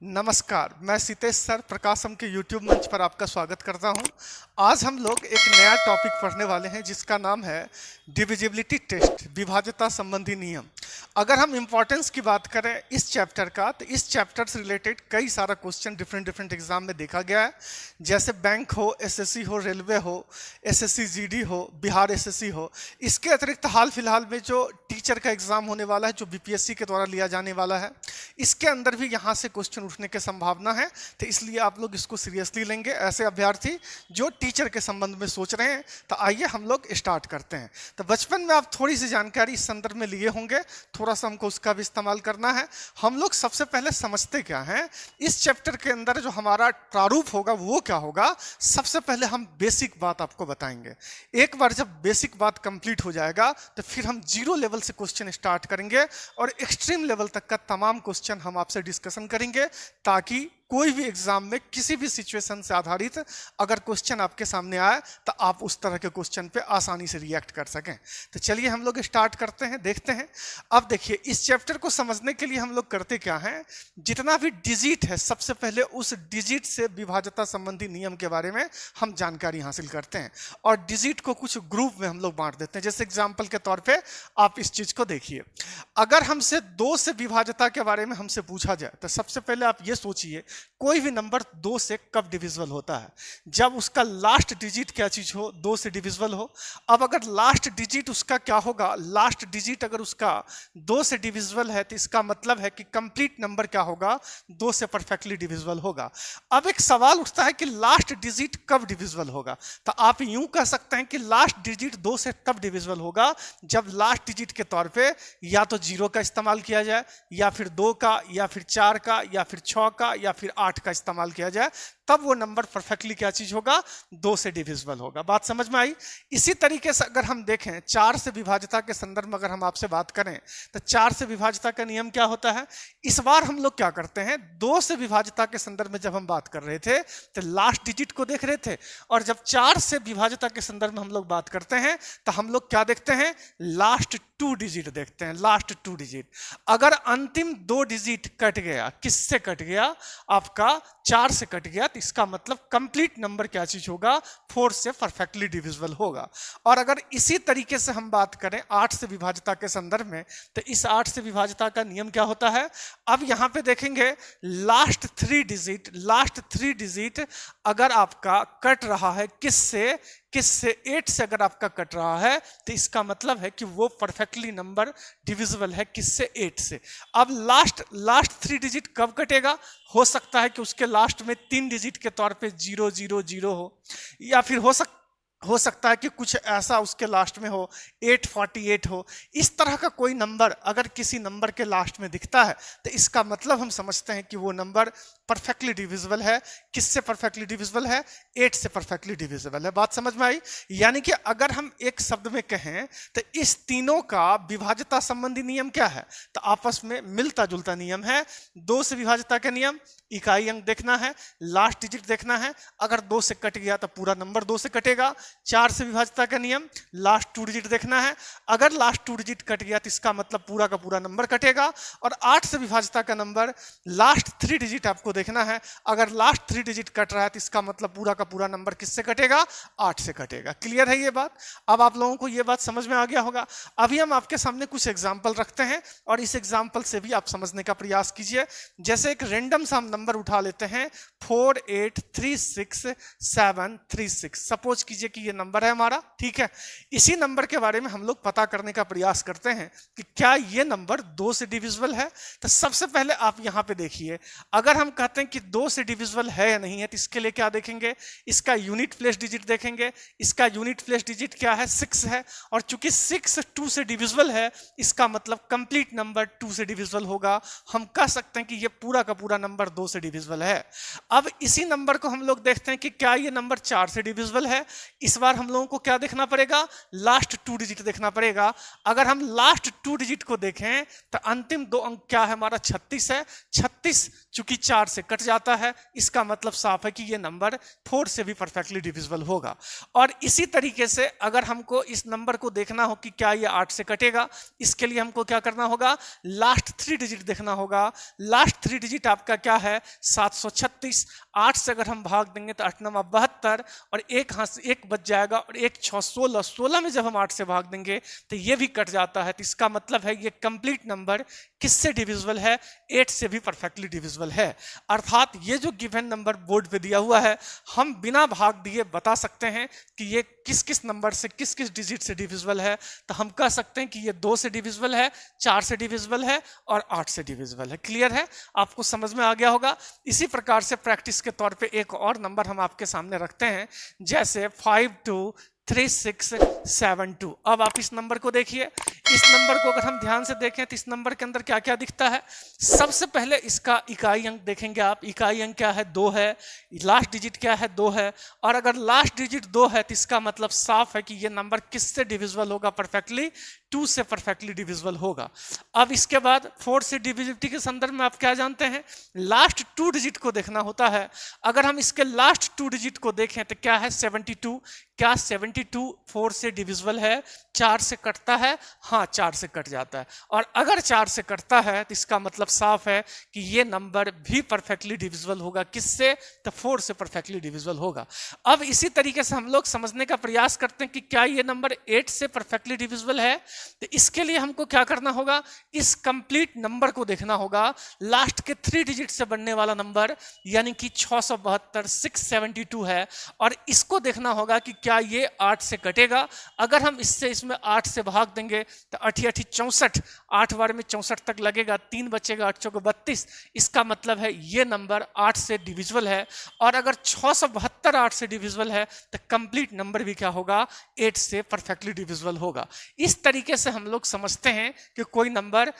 नमस्कार, मैं सीतेश सर प्रकाशम के YouTube मंच पर आपका स्वागत करता हूं। आज हम लोग एक नया टॉपिक पढ़ने वाले हैं जिसका नाम है डिविजिबिलिटी टेस्ट, विभाज्यता संबंधी नियम। अगर हम इम्पोर्टेंस की बात करें इस चैप्टर का, तो इस चैप्टर से रिलेटेड कई सारा क्वेश्चन डिफरेंट एग्जाम में देखा गया है। जैसे बैंक हो, एसएससी हो, रेलवे हो, एसएससी जीडी हो, बिहार एसएससी हो। इसके अतिरिक्त हाल फिलहाल में जो टीचर का एग्जाम होने वाला है, जो बीपीएससी के द्वारा लिया जाने वाला है, इसके अंदर भी यहाँ से क्वेश्चन उठने की संभावना है। तो इसलिए आप लोग इसको सीरियसली लेंगे, ऐसे अभ्यर्थी जो टीचर के संबंध में सोच रहे हैं। तो आइए हम लोग स्टार्ट करते हैं। तो बचपन में आप थोड़ी सी जानकारी इस संदर्भ में लिए होंगे, थोड़ा सा हमको उसका भी इस्तेमाल करना है। हम लोग सबसे पहले समझते क्या हैं, इस चैप्टर के अंदर जो हमारा प्रारूप होगा वो क्या होगा। सबसे पहले हम बेसिक बात आपको बताएंगे। एक बार जब बेसिक बात कंप्लीट हो जाएगा तो फिर हम जीरो लेवल से क्वेश्चन स्टार्ट करेंगे और एक्सट्रीम लेवल तक का तमाम क्वेश्चन हम आपसे डिस्कशन करेंगे, ताकि कोई भी एग्जाम में किसी भी सिचुएशन से आधारित अगर क्वेश्चन आपके सामने आए तो आप उस तरह के क्वेश्चन पे आसानी से रिएक्ट कर सकें। तो चलिए हम लोग स्टार्ट करते हैं, देखते हैं। अब देखिए, इस चैप्टर को समझने के लिए हम लोग करते क्या हैं, जितना भी डिजिट है सबसे पहले उस डिजिट से विभाज्यता संबंधी नियम के बारे में हम जानकारी हासिल करते हैं और डिजिट को कुछ ग्रुप में हम लोग बांट देते हैं। जैसे एग्जाम्पल के तौर पर आप इस चीज को देखिए, अगर हमसे 2 से विभाज्यता के बारे में हमसे पूछा जाए तो सबसे पहले आप ये सोचिए, कोई भी नंबर 2 से कब डिविजिबल होता है? जब उसका लास्ट डिजिट क्या चीज हो, 2 से डिविजिबल हो। अब अगर लास्ट डिजिट उसका क्या होगा, लास्ट डिजिट अगर उसका 2 से डिविजिबल है तो इसका मतलब है कि कंप्लीट नंबर क्या होगा, 2 से परफेक्टली डिविजिबल होगा। अब एक सवाल उठता है कि लास्ट डिजिट कब डिविजिबल होगा। तो आप यूं कह सकते हैं कि लास्ट डिजिट 2 से तब डिविजिबल होगा जब लास्ट डिजिट के तौर पे या तो 0 का इस्तेमाल किया जाए, या फिर 2 का, या फिर 4 का, या फिर 6 का, या फिर 8 का इस्तेमाल किया जाए। तब वो नंबर परफेक्टली क्या चीज होगा, 2 से डिविजिबल होगा। बात समझ में आई? इसी तरीके से अगर हम देखें 4 से विभाज्यता के संदर्भ में अगर हम आपसे बात करें तो 4 से विभाज्यता का नियम क्या होता है। इस बार हम लोग क्या करते हैं, 2 से विभाज्यता के संदर्भ में जब हम बात कर रहे थे तो लास्ट डिजिट को देख रहे थे, और जब 4 से विभाज्यता के संदर्भ में हम लोग बात करते हैं तो हम लोग क्या देखते हैं, लास्ट 2 डिजिट देखते हैं। लास्ट 2 डिजिट, अगर अंतिम 2 डिजिट कट गया, किससे कट गया, आपका 4 से कट गया, तो इसका मतलब कंप्लीट नंबर क्या चीज होगा, 4 से परफेक्टली डिविजिबल होगा। और अगर इसी तरीके से हम बात करें 8 से विभाज्यता के संदर्भ में, तो इस 8 से विभाज्यता का नियम क्या होता है। अब यहां पे देखेंगे लास्ट 3 डिजिट अगर आपका कट रहा है किससे, 8 से अगर आपका कट रहा है तो इसका मतलब है कि वो परफेक्टली नंबर डिविजिबल है किससे, 8 से। अब लास्ट 3 डिजिट कब कटेगा, हो सकता है कि उसके लास्ट में 3 डिजिट के तौर पे 000 हो, या फिर हो सकता है कि कुछ ऐसा उसके लास्ट में हो 848 हो। इस तरह का कोई नंबर अगर किसी नंबर के लास्ट में दिखता है तो इसका मतलब हम समझते हैं कि वो नंबर परफेक्टली डिविजिबल है। किससे परफेक्टली डिविजिबल है, 8 से परफेक्टली डिविजिबल है। बात समझ में आई? यानी कि अगर हम एक शब्द में कहें तो इस तीनों का विभाज्यता संबंधी नियम क्या है, तो आपस में मिलता जुलता नियम है। 2 से विभाज्यता का नियम, इकाई अंक देखना है, लास्ट डिजिट देखना है, अगर 2 से कट गया तो पूरा नंबर 2 से कटेगा। 4 से विभाज्यता का नियम, लास्ट 2 डिजिट देखना है, अगर लास्ट 2 डिजिट कट गया तो इसका मतलब पूरा का पूरा नंबर कटेगा। और 8 से विभाज्यता का नंबर, लास्ट 3 डिजिट आपको देखना है, अगर लास्ट 3 डिजिट कट रहा है तो इसका मतलब पूरा का पूरा नंबर किससे कटेगा, 8 से कटेगा। क्लियर है ये बात? अब आप लोगों को ये बात समझ में आ गया होगा। अभी हम आपके सामने कुछ एग्जाम्पल रखते हैं और इस एग्जाम्पल से भी आप समझने का प्रयास कीजिए। जैसे एक रेंडम सा हम नंबर उठा लेते हैं 4836736। सपोज कीजिए कि ये नंबर है हमारा, ठीक है। इसी नंबर के बारे में हम लोग पता करने का प्रयास करते हैं कि क्या ये नंबर 2 से डिविजिबल है। तो सबसे पहले आप यहां पे देखिए, अगर हम कहते हैं कि 2 से डिविजिबल है या नहीं है तो इसके लिए क्या देखेंगे, इसका यूनिट प्लेस डिजिट देखेंगे। इसका यूनिट प्लेस डिजिट क्या है, 6 है, और चूंकि 6 2 से डिविजिबल है इसका मतलब कंप्लीट नंबर 2 से डिविजिबल होगा। हम कह सकते हैं कि ये पूरा का पूरा नंबर 2 से डिविजिबल है। अब इसी नंबर को हम लोग देखते हैं कि क्या ये नंबर 4 से डिविजिबल है। इस बार हम लोगों को क्या देखना पड़ेगा, लास्ट 2 डिजिट देखना पड़ेगा। अगर हम लास्ट 2 डिजिट को देखें तो अंतिम 2 अंक क्या है, हमारा 36 है। 36 चूंकि 4 से कट जाता है, इसका मतलब साफ है कि ये नंबर 4 से भी परफेक्टली डिविजिबल होगा। और इसी तरीके से अगर हमको इस नंबर को देखना हो कि क्या ये 8 से कटेगा, इसके लिए हमको क्या करना होगा, लास्ट 3 डिजिट देखना होगा। लास्ट 3 डिजिट आपका क्या है, 736। 8 से अगर हम भाग देंगे तो 8 9 72 और एक हाथ से 1 बच जाएगा और 1 6 16। 16 में जब हम 8 से भाग देंगे तो ये भी कट जाता है। तो इसका मतलब है ये कंप्लीट नंबर किससे डिविजिबल है, 8 से भी परफेक्टली डिविजिबल है। अर्थात ये जो गिवन नंबर बोर्ड पे दिया हुआ है, हम बिना भाग दिए बता सकते हैं कि ये किस किस नंबर से किस किस डिजिट से डिविजिबल है। तो हम कह सकते हैं कि ये 2 से डिविजिबल है, 4 से डिविजिबल है और 8 से डिविजिबल है। क्लियर है, आपको समझ में आ गया होगा। इसी प्रकार से प्रैक्टिस के तौर पे एक और नंबर हम आपके सामने रखते हैं, जैसे 523672। अब आप इस नंबर को देखिए। इस नंबर को अगर हम ध्यान से देखें तो इस नंबर के अंदर क्या क्या दिखता है। सबसे पहले इसका इकाई अंक देखेंगे आप। इकाई अंक क्या है, 2 है। लास्ट डिजिट क्या है, 2 है। और अगर लास्ट डिजिट 2 है तो इसका मतलब साफ है कि ये नंबर किससे डिविजिबल होगा, परफेक्टली 2 से परफेक्टली डिविजिबल होगा। अब इसके बाद 4 से डिविजिबिलिटी के संदर्भ में आप क्या जानते हैं, लास्ट 2 डिजिट को देखना होता है। अगर हम इसके लास्ट 2 डिजिट को देखें तो क्या है, 72। क्या 72 4 से डिविजिबल है, 4 से कटता है, हाँ 4 से कट जाता है। और अगर 4 से कटता है तो इसका मतलब साफ है कि ये नंबर भी परफेक्टली डिविजिबल होगा। किससे, तो 4 से परफेक्टली डिविजिबल होगा। अब इसी तरीके से हम लोग समझने का प्रयास करते हैं कि क्या ये नंबर 8 से परफेक्टली डिविजिबल है। तो इसके लिए हमको क्या करना होगा, इस कंप्लीट नंबर को देखना होगा। लास्ट के 3 डिजिट से बनने वाला नंबर यानी कि 672 672 है, और इसको देखना होगा कि क्या ये 8 से कटेगा। अगर हम इसमें 8 से भाग देंगे तो 8 8 64, 8 बार में 64 तक लगेगा, 3 बचेगा, 8 चौके 32। इसका मतलब है ये नंबर 8 से डिविजिबल है। और अगर 672 8 से डिविजिबल है तो कंप्लीट नंबर भी क्या होगा, 8 से परफेक्टली डिविजिबल होगा। इस तरीके से हम लोग समझते हैं कि कोई नंबर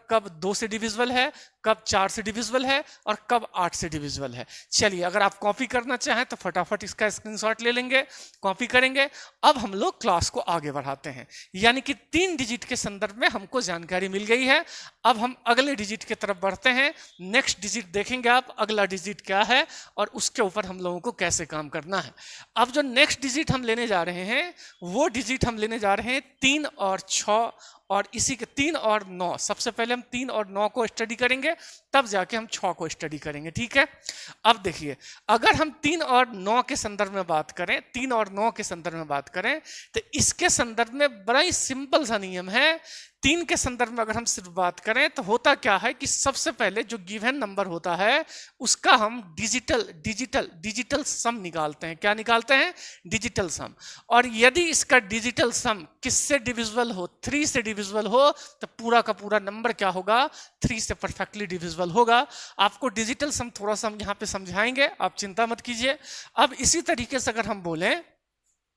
कब 2 से डिविजिबल है, कब 4 से डिविजिबल है और कब 8 से डिविजिबल है। चलिए, अगर आप कॉपी करना चाहें तो फटाफट इसका स्क्रीनशॉट ले लेंगे, कॉपी करेंगे। अब हम लोग क्लास को आगे बढ़ाते हैं, यानी कि 3 डिजिट के संदर्भ में हमको जानकारी मिल गई है। अब हम अगले डिजिट की तरफ बढ़ते हैं। नेक्स्ट डिजिट देखेंगे आप, अगला डिजिट क्या है और उसके ऊपर हम लोगों को कैसे काम करना है। अब जो नेक्स्ट डिजिट हम लेने जा रहे हैं वो डिजिट हम लेने जा रहे हैं 3 और 6 और इसी के 3 और 9। सबसे पहले हम 3 और 9 को स्टडी करेंगे, तब जाके हम 6 को स्टडी करेंगे। ठीक है, अब देखिए, अगर हम 3 और 9 के संदर्भ में बात करें, 3 और 9 के संदर्भ में बात करें तो इसके संदर्भ में बड़ा ही सिंपल सा नियम है। 3 के संदर्भ में अगर हम सिर्फ बात करें तो होता क्या है कि सबसे पहले जो गिवन नंबर होता है उसका हम डिजिटल सम निकालते हैं। क्या निकालते हैं, डिजिटल सम। और यदि इसका डिजिटल सम किससे डिविजिबल हो, 3 से डिविजिबल हो, तो पूरा का पूरा नंबर क्या होगा, 3 से परफेक्टली डिविजिबल होगा। आपको डिजिटल सम थोड़ा सा हम यहाँ पे समझाएंगे, आप चिंता मत कीजिए। अब इसी तरीके से अगर हम बोलें,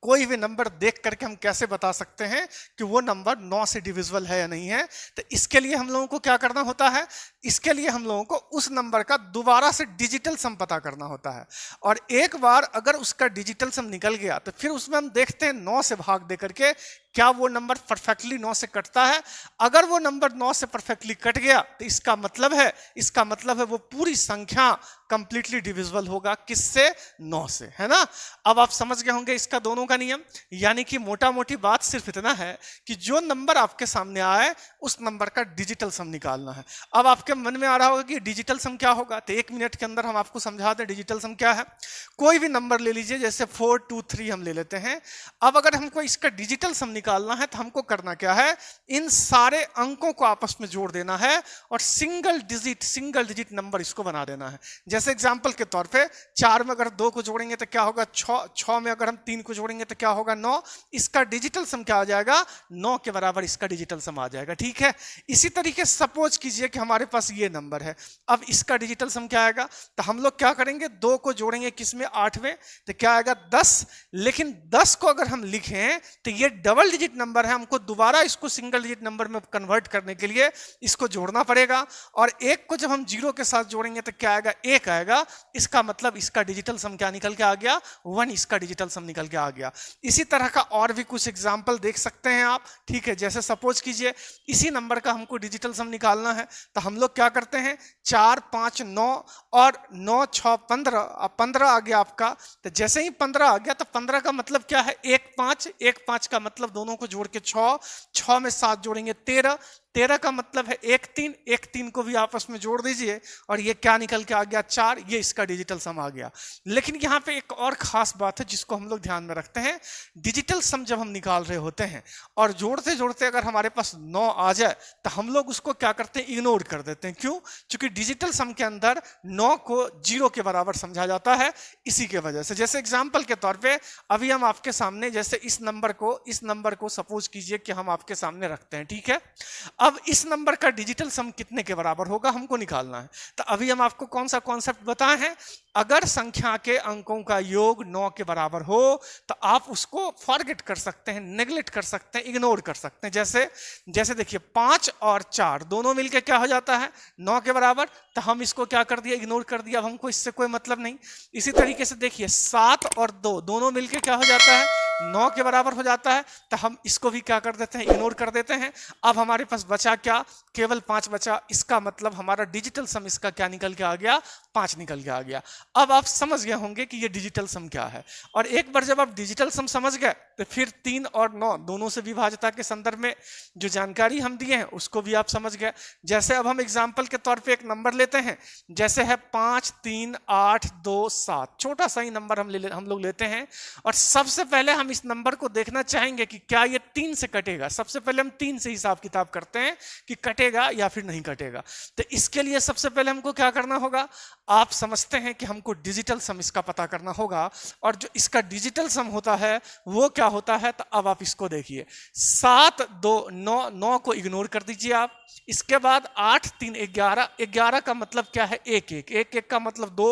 कोई भी नंबर देख करके हम कैसे बता सकते हैं कि वो नंबर 9 से डिविजिबल है या नहीं है। तो इसके लिए हम लोगों को क्या करना होता है, इसके लिए हम लोगों को उस नंबर का दोबारा से डिजिटल सम पता करना होता है। और एक बार अगर उसका डिजिटल सम निकल गया तो फिर उसमें हम देखते हैं 9 से भाग दे करके क्या वो नंबर परफेक्टली 9 से कटता है। अगर वो नंबर 9 से परफेक्टली कट गया तो इसका मतलब है वो पूरी संख्या कंप्लीटली डिविजिबल होगा। किससे, 9 से, है ना। अब आप समझ गए होंगे इसका दोनों का नियम। यानी कि मोटा मोटी बात सिर्फ इतना है कि जो नंबर आपके सामने आए उस नंबर का डिजिटल सम निकालना है। अब आपके मन में आ रहा होगा कि डिजिटल सम क्या होगा, तो 1 मिनट के अंदर हम आपको समझा दें डिजिटल सम क्या है। कोई भी नंबर ले लीजिए, जैसे 423 हम ले लेते हैं। अब अगर हमको इसका डिजिटल सम निकालना है तो हमको करना क्या है, इन सारे अंकों को आपस में जोड़ देना है और सिंगल डिजिट नंबर इसको बना देना है। जैसे एग्जांपल के तौर पे 4 में अगर 2 को जोड़ेंगे तो क्या होगा, 6 में अगर हम 3 को जोड़ेंगे जोड़ेंगे तो क्या होगा 9, इसका डिजिटल सम क्या आ जाएगा 9 के बराबर इसका डिजिटल सम आ जाएगा। ठीक है, इसी तरीके से सपोज कीजिए कि हमारे पास ये नंबर है, अब इसका डिजिटल सम क्या आएगा, तो हम लोग क्या करेंगे 2 को जोड़ेंगे किसमें 8 में, तो क्या आएगा 10। लेकिन 10 को अगर हम लिखें तो ये डबल डिजिट नंबर है, हमको दोबारा इसको सिंगल डिजिट नंबर में कन्वर्ट करने के लिए इसको जोड़ना पड़ेगा, और 1 को जब हम 0 के साथ जोड़ेंगे तो क्या आएगा 1 आएगा। इसका मतलब इसका डिजिटल सम क्या निकल के आ गया 1, इसका डिजिटल सम निकल के आ गया। इसी तरह का और भी कुछ एग्जाम्पल देख सकते हैं आप। ठीक है, जैसे सपोज कीजिए इसी नंबर का हमको डिजिटल सम निकालना है, तो हम लोग क्या करते हैं 4 5 9 और 9 6 15, अब 15 आ गया आपका, तो जैसे ही 15 आ गया तो 15 का मतलब क्या है 1 5, 1 5 का मतलब दोनों को जोड़ के 6, 6 में 7 जोड़ेंगे 13, 13 का मतलब है 1 3, 1 3 को भी आपस में जोड़ दीजिए और ये क्या निकल के आ गया 4, ये इसका डिजिटल सम आ गया। लेकिन यहाँ पे एक और खास बात है जिसको हम लोग ध्यान में रखते हैं, डिजिटल सम जब हम निकाल रहे होते हैं और जोड़ते जोड़ते अगर हमारे पास 9 आ जाए तो हम लोग उसको क्या करते हैं इग्नोर कर देते हैं। क्यों? क्योंकि डिजिटल सम के अंदर 9 को 0 के बराबर समझा जाता है, इसी के वजह से। जैसे एग्जाम्पल के तौर पर अभी हम आपके सामने जैसे इस नंबर को सपोज कीजिए कि हम आपके सामने रखते हैं। ठीक है, अब इस नंबर का डिजिटल सम कितने के बराबर होगा हमको निकालना है। तो अभी हम आपको कौन सा कॉन्सेप्ट बताए हैं, अगर संख्या के अंकों का योग 9 के बराबर हो तो आप उसको फॉरगेट कर सकते हैं, नेग्लेक्ट कर सकते हैं, इग्नोर कर सकते हैं। जैसे देखिए 5 और 4 दोनों मिलके क्या हो जाता है 9 के बराबर, तो हम इसको क्या कर दिया इग्नोर कर दिया, अब हमको इससे कोई मतलब नहीं। इसी तरीके से देखिए 7 और 2 दोनों मिलके क्या हो जाता है 9 के बराबर हो जाता है, तो हम इसको भी क्या कर देते हैं इग्नोर कर देते हैं। अब हमारे पास बचा क्या, केवल 5 बचा, इसका मतलब हमारा डिजिटल सम इसका क्या निकल के आ गया 5 निकल के आ गया। अब आप समझ गए होंगे कि ये डिजिटल सम क्या है, और एक बार जब आप डिजिटल सम समझ गए तो फिर 3 और 9 दोनों से विभाज्यता के संदर्भ में जो जानकारी हम दिए हैं उसको भी आप समझ गए। जैसे अब हम एग्जाम्पल के तौर पे एक नंबर लेते हैं, जैसे है 5 3 8 2 7, छोटा सा ही नंबर हम लोग लेते हैं, और सबसे पहले हम इस नंबर को देखना चाहेंगे कि क्या ये 3 से कटेगा। सबसे पहले हम 3 से हिसाब किताब करते हैं कि कटेगा या फिर नहीं कटेगा। तो इसके लिए सबसे पहले हमको क्या करना होगा, आप समझते हैं कि हमको डिजिटल सम इसका पता करना होगा, और जो इसका डिजिटल सम होता है वो क्या होता है, तो अब आप इसको देखिए 7 2 9, 9 को इग्नोर कर दीजिए आप। इसके बाद 8 3 11, 11 का मतलब क्या है 1 1, 1 1 का मतलब 2,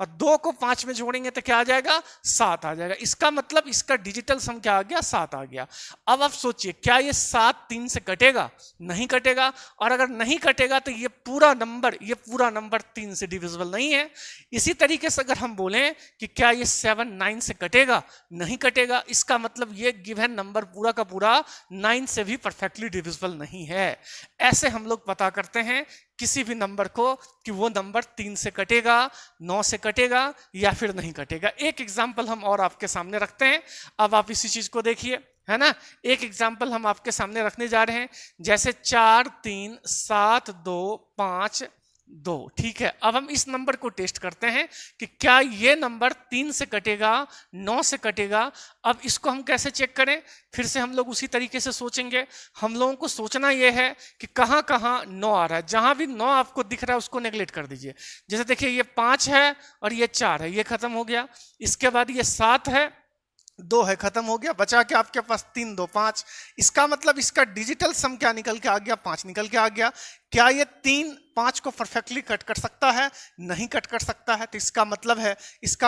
और 2 को 5 में जोड़ेंगे तो क्या आ जाएगा 7 आ जाएगा। इसका मतलब इसका डिजिटल सम क्या आ गया 7 आ गया। अब आप सोचिए क्या ये 7 3 से कटेगा, नहीं कटेगा, और अगर नहीं कटेगा तो ये पूरा नंबर 3 से डिविजिबल नहीं है। इसी तरीके से अगर हम बोलें कि क्या ये 7 9 से कटेगा, नहीं कटेगा, इसका मतलब ये गिवन नंबर पूरा का पूरा 9 से भी परफेक्टली डिविजिबल नहीं है। ऐसे हम लोग पता करते हैं किसी भी नंबर को कि वो नंबर 3 से कटेगा, 9 से कटेगा या फिर नहीं कटेगा। एक एग्जाम्पल हम और आपके सामने रखते हैं, अब आप इसी चीज को देखिए, है ना। एक एग्जाम्पल हम आपके सामने रखने जा रहे हैं, जैसे 4 3 7 2 5 2। ठीक है, अब हम इस नंबर को टेस्ट करते हैं कि क्या ये नंबर 3 से कटेगा, 9 से कटेगा। अब इसको हम कैसे चेक करें, फिर से हम लोग उसी तरीके से सोचेंगे। हम लोगों को सोचना यह है कि कहाँ कहाँ 9 आ रहा है, जहां भी 9 आपको दिख रहा है उसको नेगलेक्ट कर दीजिए। जैसे देखिए ये 5 है और ये 4 है, ये खत्म हो गया। इसके बाद ये 7 है, 2 है, खत्म हो गया। बचा के आपके पास 3 2 5, इसका मतलब इसका डिजिटल सम क्या निकल के आ गया 5 निकल के आ गया। क्या ये 3 5 को परफेक्टली कट कर सकता है, नहीं कट कर सकता है। तो इसका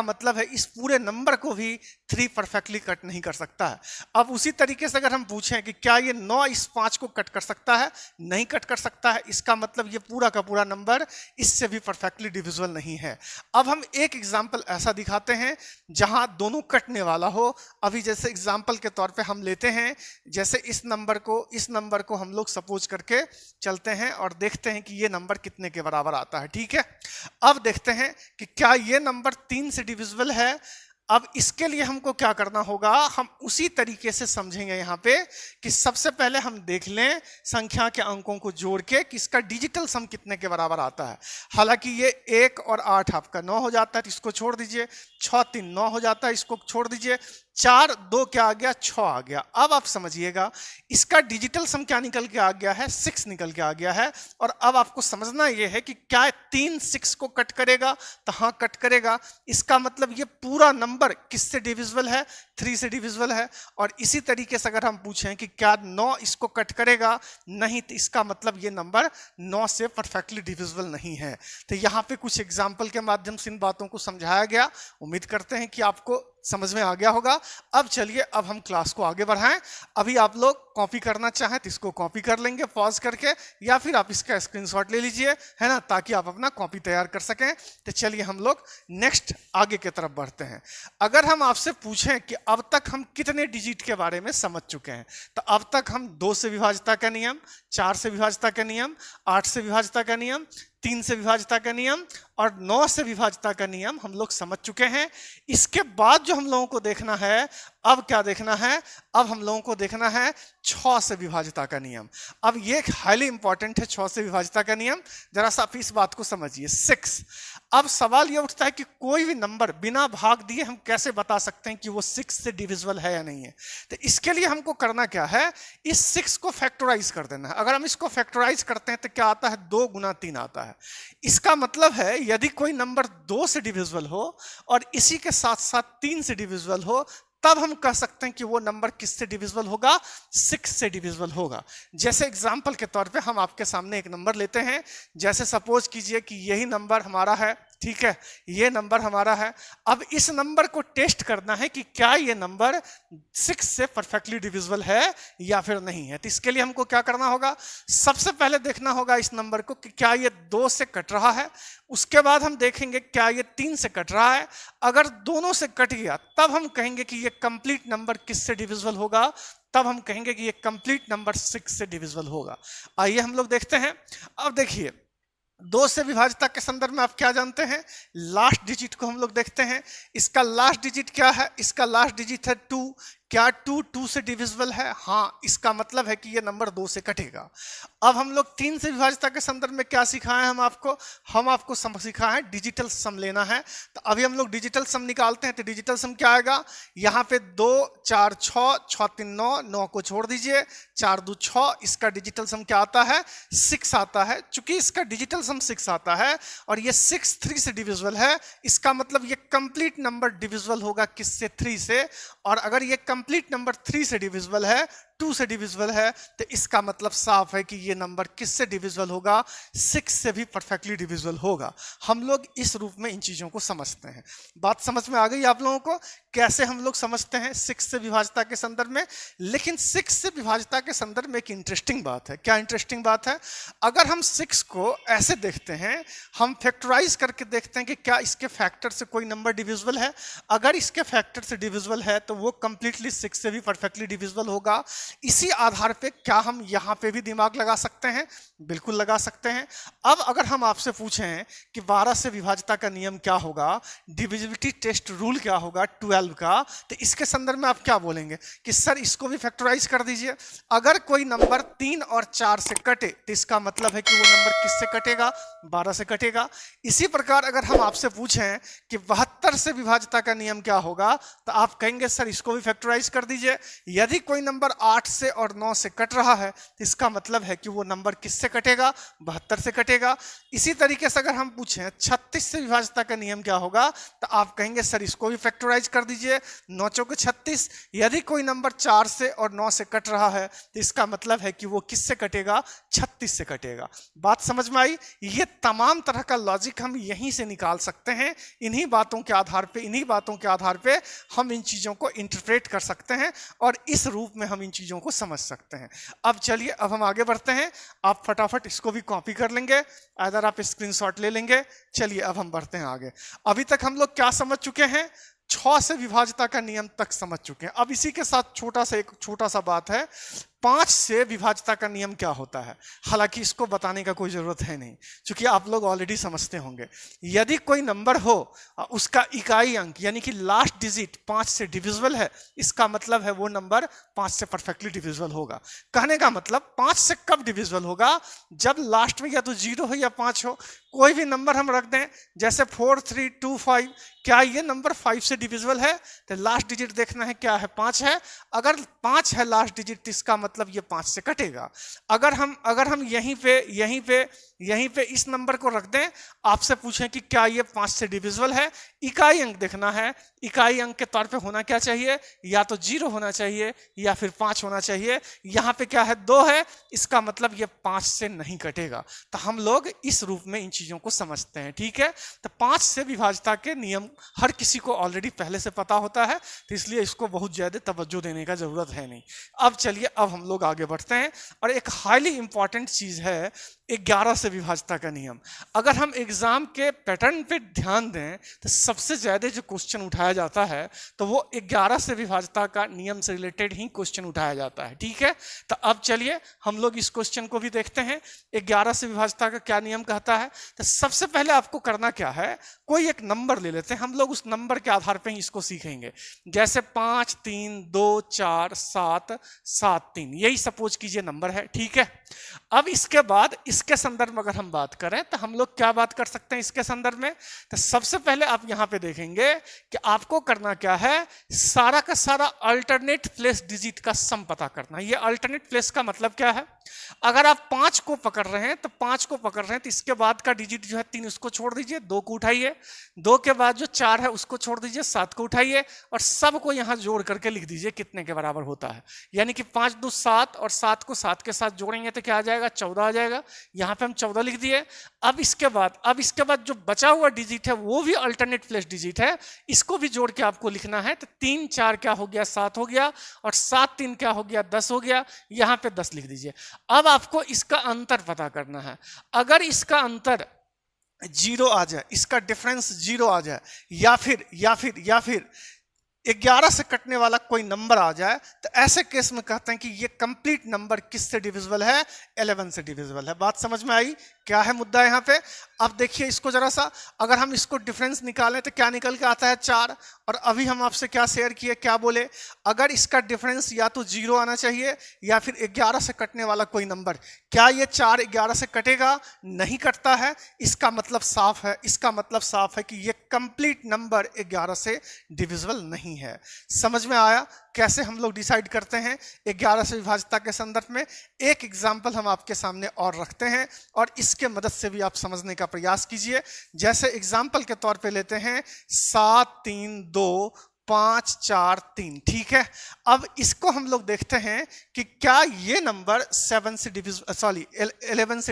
मतलब है इस पूरे नंबर को भी 3 परफेक्टली कट नहीं कर सकता है। अब उसी तरीके से अगर हम पूछें कि क्या ये 9 इस 5 को कट कर सकता है, नहीं कट कर सकता है, इसका मतलब ये पूरा का पूरा नंबर इससे भी परफेक्टली डिविजिबल नहीं है। अब हम एक एग्जाम्पल ऐसा दिखाते हैं जहां दोनों कटने वाला हो। अभी जैसे एग्जाम्पल के तौर पे हम लेते हैं, जैसे इस नंबर को हम लोग सपोज करके चलते हैं और देखते हैं कि ये नंबर कितने के बराबर आता है। ठीक है, अब देखते हैं कि क्या ये नंबर 3 से डिविजिबल है। अब इसके लिए हमको क्या करना होगा, हम उसी तरीके से समझेंगे यहाँ पे कि सबसे पहले हम देख लें संख्या के अंकों को जोड़ के कि इसका डिजिटल सम कितने के बराबर आता है। हालांकि ये 1 और 8 आपका 9 हो जाता है, तो इसको छोड़ दीजिए। 6 3 9 हो जाता है, इसको छोड़ दीजिए। 4 2 क्या आ गया, 6 आ गया। अब आप समझिएगा इसका डिजिटल सम क्या निकल के आ गया है, 6 निकल के आ गया है। और अब आपको समझना यह है कि क्या 3 6 को कट करेगा, तो हाँ कट करेगा। इसका मतलब ये पूरा नंबर किससे डिविजिबल है, 3 से डिविजिबल है। और इसी तरीके से अगर हम पूछें कि क्या 9 इसको कट करेगा, नहीं, तो इसका मतलब ये नंबर 9 से परफेक्टली डिविजिबल नहीं है। तो यहाँ पे कुछ एग्जाम्पल के माध्यम से इन बातों को समझाया गया। उम्मीद करते हैं कि आपको समझ में आ गया होगा। अब चलिए, अब हम क्लास को आगे बढ़ाएं। अभी आप लोग कॉपी करना चाहें तो इसको कॉपी कर लेंगे पॉज करके, या फिर आप इसका स्क्रीनशॉट ले लीजिए, है ना, ताकि आप अपना कॉपी तैयार कर सकें। तो चलिए हम लोग नेक्स्ट आगे की तरफ बढ़ते हैं। अगर हम आपसे पूछें कि अब तक हम कितने डिजिट के बारे में समझ चुके हैं, तो अब तक हम 2 से विभाज्यता का नियम, 4 से विभाज्यता का नियम, 8 से विभाज्यता का नियम, 3 से विभाज्यता का नियम और 9 से विभाज्यता का नियम हम लोग समझ चुके हैं। इसके बाद जो हम लोगों को देखना है, अब क्या देखना है, अब हम लोगों को देखना है 6 से विभाज्यता का नियम। अब ये हाईली इंपॉर्टेंट है 6 से विभाज्यता का नियम। जरा सा आप इस बात को समझिए, 6। अब सवाल ये उठता है कि कोई भी नंबर बिना भाग दिए हम कैसे बता सकते हैं कि वो 6 से डिविजिबल है या नहीं है। तो इसके लिए हमको करना क्या है, इस 6 को फैक्टराइज कर देना है। अगर हम इसको फैक्टराइज करते हैं तो क्या आता है, 2 गुना 3 आता है। इसका मतलब है यदि कोई नंबर 2 से डिविजिबल हो और इसी के साथ साथ 3 से डिविजिबल हो, तब हम कह सकते हैं कि वो नंबर किससे डिविजिबल होगा, 6 से डिविजिबल होगा। जैसे एग्जांपल के तौर पे हम आपके सामने एक नंबर लेते हैं। जैसे सपोज कीजिए कि यही नंबर हमारा है, ठीक है, ये नंबर हमारा है। अब इस नंबर को टेस्ट करना है कि क्या ये नंबर 6 से परफेक्टली डिविजिबल है या फिर नहीं है। तो इसके लिए हमको क्या करना होगा, सबसे पहले देखना होगा इस नंबर को कि क्या ये 2 से कट रहा है। उसके बाद हम देखेंगे क्या ये 3 से कट रहा है। अगर दोनों से कट गया तब हम कहेंगे कि ये कंप्लीट नंबर किससे डिविजिबल होगा, तब हम कहेंगे कि ये कंप्लीट नंबर 6 से डिविजिबल होगा। आइए हम लोग देखते हैं। अब देखिए, 2 से विभाज्यता के संदर्भ में आप क्या जानते हैं, लास्ट डिजिट को हम लोग देखते हैं। इसका लास्ट डिजिट क्या है, इसका लास्ट डिजिट है 2। क्या 2 से डिविजिबल है, हाँ, इसका मतलब है कि ये नंबर 2 से कटेगा। अब हम लोग 3 से विभाज्यता के संदर्भ में क्या सिखाए हम आपको सिखाए हैं डिजिटल सम लेना है। तो अभी हम लोग डिजिटल सम निकालते हैं। तो डिजिटल सम क्या आएगा, यहाँ पे 2 4 6 6 3 9, 9 को छोड़ दीजिए, 4 2 6। इसका डिजिटल सम क्या आता है, 6 आता है। चूंकि इसका डिजिटल सम 6 आता है और ये 6 3 से डिविजिबल है, इसका मतलब ये कंप्लीट नंबर डिविजिबल होगा किससे, 3 से। और अगर ये कंप्लीट नंबर 3 से डिविजिबल है, 2 से डिविजिबल है, तो इसका मतलब साफ है कि ये नंबर किससे डिविजिबल होगा, 6 से भी परफेक्टली डिविजिबल होगा। हम लोग इस रूप में इन चीजों को समझते हैं। बात समझ में आ गई आप लोगों को, कैसे हम लोग समझते हैं 6 से विभाज्यता के संदर्भ में। लेकिन 6 से विभाज्यता के संदर्भ में एक इंटरेस्टिंग बात है। क्या इंटरेस्टिंग बात है, अगर हम 6 को ऐसे देखते हैं, हम फैक्टराइज करके देखते हैं कि क्या इसके फैक्टर से कोई नंबर डिविजिबल है। अगर इसके फैक्टर से डिविजिबल है तो वो कंप्लीटली 6 से भी परफेक्टली डिविजिबल होगा। इसी आधार पे क्या हम यहाँ पे भी दिमाग लगा सकते हैं, बिल्कुल लगा सकते हैं। अब अगर हम आपसे पूछें कि 12 से विभाज्यता का नियम क्या होगा, डिविजिबिलिटी टेस्ट रूल क्या होगा 12 का, तो इसके संदर्भ में आप क्या बोलेंगे कि सर इसको भी फैक्टराइज कर दीजिए। अगर कोई नंबर 3 और 4 से कटे तो इसका मतलब है कि वो नंबर किससे कटेगा, 12 से कटेगा। इसी प्रकार अगर हम आपसे पूछें कि 72 से विभाज्यता का नियम क्या होगा, तो आप कहेंगे सर इसको भी फैक्टराइज कर दीजिए। यदि कोई नंबर 8 से और 9 से कट रहा है तो इसका मतलब है कि वो नंबर किससे कटेगा, 72 से कटेगा। इसी तरीके से अगर हम पूछें 36 से विभाज्यता का नियम क्या होगा, तो आप कहेंगे सर इसको भी फैक्टराइज कर दीजिए, 9 चौके 36। यदि कोई नंबर 4 से और 9 से कट रहा है तो इसका मतलब है कि वो किससे कटेगा, 36 से कटेगा। बात समझ में आई। ये तमाम तरह का लॉजिक हम यहीं से निकाल सकते हैं। इन्हीं बातों के आधार पे हम इन चीजों को इंटरप्रेट कर सकते हैं और इस रूप में हम इन चीजों को समझ सकते हैं। अब चलिए, अब हम आगे बढ़ते हैं। आप फटाफट इसको भी कॉपी कर लेंगे, अगर आप स्क्रीनशॉट ले लेंगे। चलिए अब हम बढ़ते हैं आगे। अभी तक हम लोग क्या समझ चुके हैं, 6 से विभाज्यता का नियम तक समझ चुके हैं। अब इसी के साथ एक छोटा सा बात है, 5 से विभाज्यता का नियम क्या होता है। हालांकि इसको बताने का कोई जरूरत है नहीं, क्योंकि आप लोग ऑलरेडी समझते होंगे। यदि कोई नंबर हो उसका इकाई अंक यानी कि लास्ट डिजिट 5 से डिविजिबल है, इसका मतलब है वो नंबर 5 से परफेक्टली डिविजिबल होगा। कहने का मतलब 5 से कब डिविजिबल होगा, जब लास्ट में या तो 0 हो या 5 हो। कोई भी नंबर हम रख दें, जैसे 4 3 2 5, क्या ये नंबर 5 से डिविजिबल है, तो लास्ट डिजिट देखना है क्या है, 5 है। अगर 5 है लास्ट डिजिट, तो इसका मतलब ये 5 से कटेगा। अगर हम यहीं पे इस नंबर को रख दें, आपसे पूछें कि क्या ये 5 से डिविजिबल है, इकाई अंक देखना है। इकाई अंक के तौर पे होना क्या चाहिए, या तो 0 होना चाहिए या फिर 5 होना चाहिए। यहाँ पे क्या है, 2 है, इसका मतलब ये 5 से नहीं कटेगा। तो हम लोग इस रूप में इन चीजों को समझते हैं, ठीक है। तो 5 से विभाज्यता के नियम हर किसी को ऑलरेडी पहले से पता होता है, तो इसलिए इसको बहुत ज्यादा तवज्जो देने का जरूरत है नहीं। अब चलिए, अब हम लोग आगे बढ़ते हैं, और एक हाईली इंपॉर्टेंट चीज है 11 से विभाज्यता का नियम। अगर हम एग्जाम के पैटर्न पे ध्यान दें, तो सबसे ज्यादा जो क्वेश्चन उठाया जाता है, तो वो 11 से विभाज्यता का नियम से रिलेटेड ही क्वेश्चन उठाया जाता है, ठीक है। तो अब चलिए हम लोग इस क्वेश्चन को भी देखते हैं। 11 से विभाज्यता का क्या नियम कहता है। तो सबसे पहले आपको करना क्या है, कोई एक नंबर ले लेते हैं, हम लोग उस नंबर के आधार पर ही इसको सीखेंगे। जैसे 5 3 2 4 7 7 3, यही सपोज कीजिए नंबर है, ठीक है। अब इसके बाद इसके संदर्भ में अगर हम बात करें, तो हम लोग क्या बात कर सकते हैं इसके संदर्भ में। तो सबसे पहले आप यहां पे देखेंगे कि आपको करना क्या है, सारा का सारा अल्टरनेट प्लेस डिजिट का सम पता करना है। ये अल्टरनेट प्लेस का मतलब क्या है, अगर आप 5 को पकड़ रहे हैं, तो 5 को पकड़ रहे हैं, तो इसके बाद का डिजिट जो है 3 उसको छोड़ दीजिए, 2 को उठाइए, 2 के बाद जो 4 है उसको छोड़ दीजिए, 7 को उठाइए, और सबको यहां जोड़ करके लिख दीजिए कितने के बराबर होता है। यानी कि 5 2 7, और 7 को 7 के साथ जोड़ेंगे तो क्या आ जाएगा, 14 आ जाएगा। यहां पे हम 14 लिख दिए। अब इसके बाद जो बचा हुआ डिजिट है वो भी अल्टरनेट प्लेस डिजिट है, इसको भी जोड़ के आपको लिखना है। तो 3 4 क्या हो गया, 7 हो गया, और 7 3 क्या हो गया, 10 हो गया। यहां पे 10 लिख दीजिए। अब आपको इसका अंतर पता करना है। अगर इसका अंतर 0 आ जाए, इसका डिफरेंस 0 आ जाए, या फिर 11 से कटने वाला कोई नंबर आ जाए, तो ऐसे केस में कहते हैं कि ये कंप्लीट नंबर किससे डिविजिबल है, 11 से डिविजिबल है। बात समझ में आई, क्या है मुद्दा यहाँ पे। अब देखिए इसको जरा सा, अगर हम इसको डिफरेंस निकालें तो क्या निकल के आता है, 4। और अभी हम आपसे क्या शेयर किए, क्या बोले, अगर इसका डिफरेंस या तो 0 आना चाहिए या फिर 11 से कटने वाला कोई नंबर। क्या ये 4 11 से कटेगा, नहीं कटता है, इसका मतलब साफ है कि ये कंप्लीट नंबर 11 से डिविजिबल नहीं है। समझ में आया कैसे हम लोग डिसाइड करते हैं 11 से विभाज्यता के संदर्भ में। एक एग्जाम्पल हम आपके सामने और रखते हैं, और इसके मदद से भी आप समझने का प्रयास कीजिए। जैसे एग्जाम्पल के तौर पे लेते हैं 7 3 2 5 4 3, ठीक है। अब इसको हम लोग देखते हैं कि क्या ये नंबर 11 से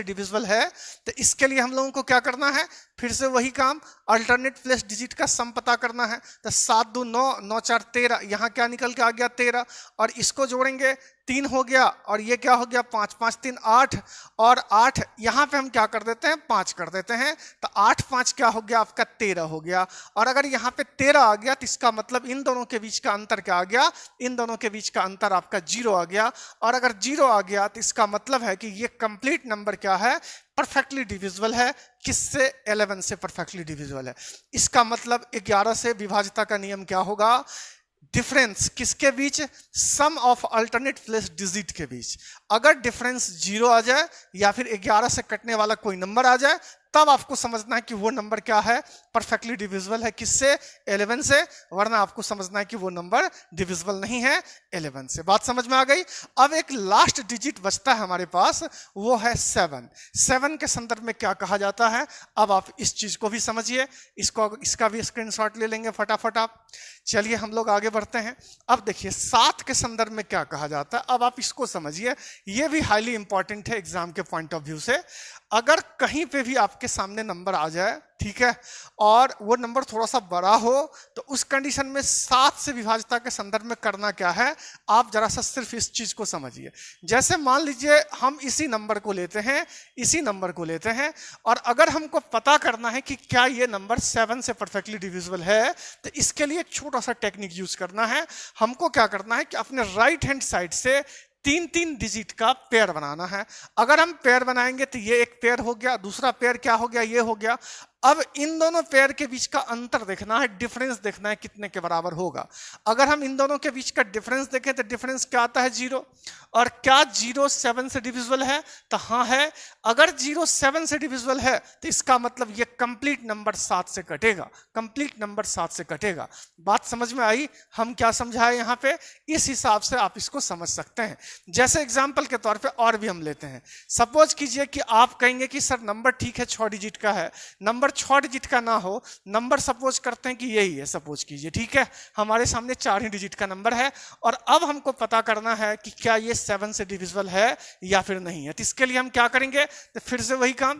डिविजिबल है। तो इसके लिए हम लोगों को क्या करना है, फिर से वही काम, अल्टरनेट प्लेस डिजिट का सम पता करना है। तो 7 2 9 9 4 13, यहाँ क्या निकल के आ गया, 13, और इसको जोड़ेंगे 3 हो गया, और ये क्या हो गया, 5 5 3 8, और 8 यहाँ पे हम क्या कर देते हैं, 5 कर देते हैं। तो 8 5 क्या हो गया आपका, 13 हो गया। और अगर यहाँ पे 13 आ गया, तो इसका मतलब इन दोनों के बीच का अंतर क्या आ गया, इन दोनों के बीच का अंतर आपका 0 आ गया। और अगर 0 आ गया, तो इसका मतलब है कि ये कंप्लीट नंबर क्या है, परफेक्टली डिविजिबल है। किससे, 11 से परफेक्टली डिविजिबल है। इसका मतलब 11 से विभाज्यता का नियम क्या होगा, डिफरेंस किसके बीच, सम ऑफ अल्टरनेट प्लेस डिजिट के बीच। अगर डिफरेंस 0 आ जाए या फिर 11 से कटने वाला कोई नंबर आ जाए, तब आपको समझना है कि वो नंबर क्या है, परफेक्टली डिविजिबल है। किससे, 11 से, वरना आपको समझना है कि वो नंबर डिविजिबल नहीं है 11 से। बात समझ में आ गई। अब एक लास्ट डिजिट बचता है हमारे पास, वो है 7। 7 के संदर्भ में क्या कहा जाता है, अब आप इस चीज को भी समझिए, इसका भी स्क्रीनशॉट ले लेंगे फटाफट आप। चलिए हम लोग आगे बढ़ते हैं। अब देखिए 7 के संदर्भ में क्या कहा जाता है, अब आप इसको समझिए, ये भी हाईली इंपॉर्टेंट है एग्जाम के पॉइंट ऑफ व्यू से। अगर कहीं पे भी आपके सामने नंबर आ जाए, ठीक है, और वो नंबर थोड़ा सा बड़ा हो, तो उस कंडीशन में 7 से विभाज्यता के संदर्भ में करना क्या है, आप जरा सा सिर्फ इस चीज को समझिए। जैसे मान लीजिए हम इसी नंबर को लेते हैं, और अगर हमको पता करना है कि क्या ये नंबर 7 से परफेक्टली डिविजिबल है, तो इसके लिए एक छोटा सा टेक्निक यूज करना है। हमको क्या करना है कि अपने राइट हैंड साइड से तीन तीन डिजिट का पेयर बनाना है। अगर हम पेयर बनाएंगे तो ये एक पेयर हो गया, दूसरा पेयर क्या हो गया, ये हो गया। अब इन दोनों पेयर के बीच का अंतर देखना है, डिफरेंस देखना है कितने के बराबर होगा। अगर हम इन दोनों के बीच का डिफरेंस देखें तो डिफरेंस क्या आता है, 0। और क्या 0 7 से डिविजिबल है, तो हाँ है। अगर 0 7 से डिविजिबल है तो इसका मतलब ये कंप्लीट नंबर 7 से कटेगा, कंप्लीट नंबर 7 से कटेगा। बात समझ में आई? हम क्या समझाए यहाँ पे, इस हिसाब से आप इसको समझ सकते हैं। जैसे एग्जाम्पल के तौर पे और भी हम लेते हैं। सपोज कीजिए कि आप कहेंगे कि सर नंबर ठीक है 6 डिजिट का है, नंबर 6 डिजिट का ना हो, नंबर सपोज करते हैं कि यही है, सपोज कीजिए, ठीक है, हमारे सामने 4 ही डिजिट का नंबर है और अब हमको पता करना है कि क्या ये 7 से डिविजिबल है या फिर नहीं है। तो इसके लिए हम क्या करेंगे, तो फिर से वही काम,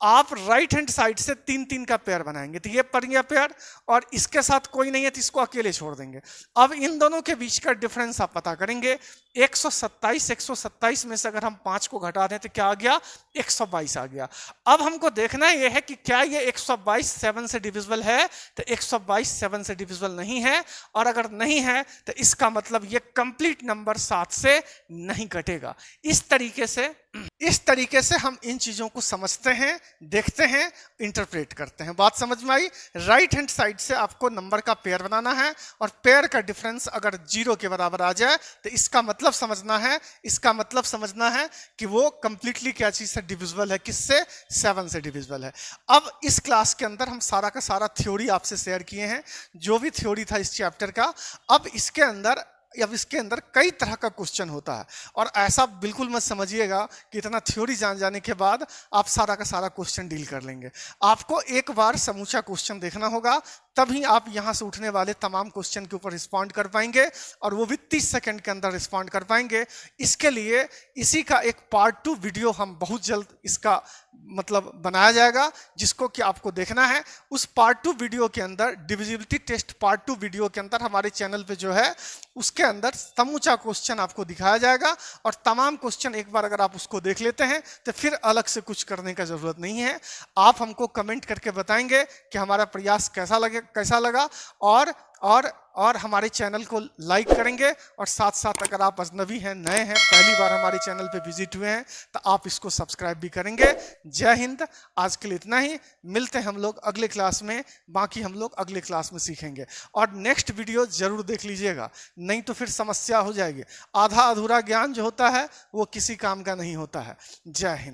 आप राइट हैंड साइड से 3 3 का पेयर बनाएंगे। तो ये पर गया पेयर और इसके साथ कोई नहीं है तो इसको अकेले छोड़ देंगे। अब इन दोनों के बीच का डिफरेंस आप पता करेंगे। 127 में से अगर हम 5 को घटा दें तो क्या आ गया, 122 आ गया। अब हमको देखना यह है कि क्या ये 122 7 से डिविजिबल है, तो 122 7 से डिविजिबल नहीं है, और अगर नहीं है तो इसका मतलब ये कंप्लीट नंबर 7 से नहीं कटेगा। इस तरीके से हम इन चीजों को समझते हैं, देखते हैं, इंटरप्रेट करते हैं। बात समझ में आई? राइट हैंड साइड से आपको नंबर का पेयर बनाना है और पेयर का डिफरेंस अगर 0 के बराबर आ जाए तो इसका मतलब समझना है कि वो कंप्लीटली क्या चीज से डिविजिबल है, किससे, 7 से डिविजिबल है। अब इस क्लास के अंदर हम सारा का सारा थ्योरी आपसे शेयर किए हैं, जो भी थ्योरी था इस चैप्टर का। अब इसके अंदर कई तरह का क्वेश्चन होता है और ऐसा बिल्कुल मत समझिएगा कि इतना थ्योरी जाने के बाद आप सारा का सारा क्वेश्चन डील कर लेंगे। आपको एक बार समूचा क्वेश्चन देखना होगा, तभी आप यहां से उठने वाले तमाम क्वेश्चन के ऊपर रिस्पॉन्ड कर पाएंगे और वो भी 30 सेकंड के अंदर रिस्पॉन्ड कर पाएंगे। इसके लिए इसी का एक पार्ट 2 वीडियो हम बहुत जल्द इसका मतलब बनाया जाएगा, जिसको कि आपको देखना है। उस पार्ट 2 वीडियो के अंदर, डिविजिबिलिटी टेस्ट पार्ट 2 वीडियो के अंदर हमारे चैनल पे जो है उसके अंदर समूचा क्वेश्चन आपको दिखाया जाएगा और तमाम क्वेश्चन एक बार अगर आप उसको देख लेते हैं तो फिर अलग से कुछ करने का जरूरत नहीं है। आप हमको कमेंट करके बताएंगे कि हमारा प्रयास कैसा लगा और हमारे चैनल को लाइक करेंगे और साथ साथ अगर आप अजनबी हैं, नए हैं, पहली बार हमारे चैनल पे विजिट हुए हैं तो आप इसको सब्सक्राइब भी करेंगे। जय हिंद। आज के लिए इतना ही, मिलते हैं हम लोग अगले क्लास में, बाकी हम लोग अगले क्लास में सीखेंगे। और नेक्स्ट वीडियो जरूर देख लीजिएगा, नहीं तो फिर समस्या हो जाएगी। आधा अधूरा ज्ञान जो होता है वो किसी काम का नहीं होता है। जय हिंद।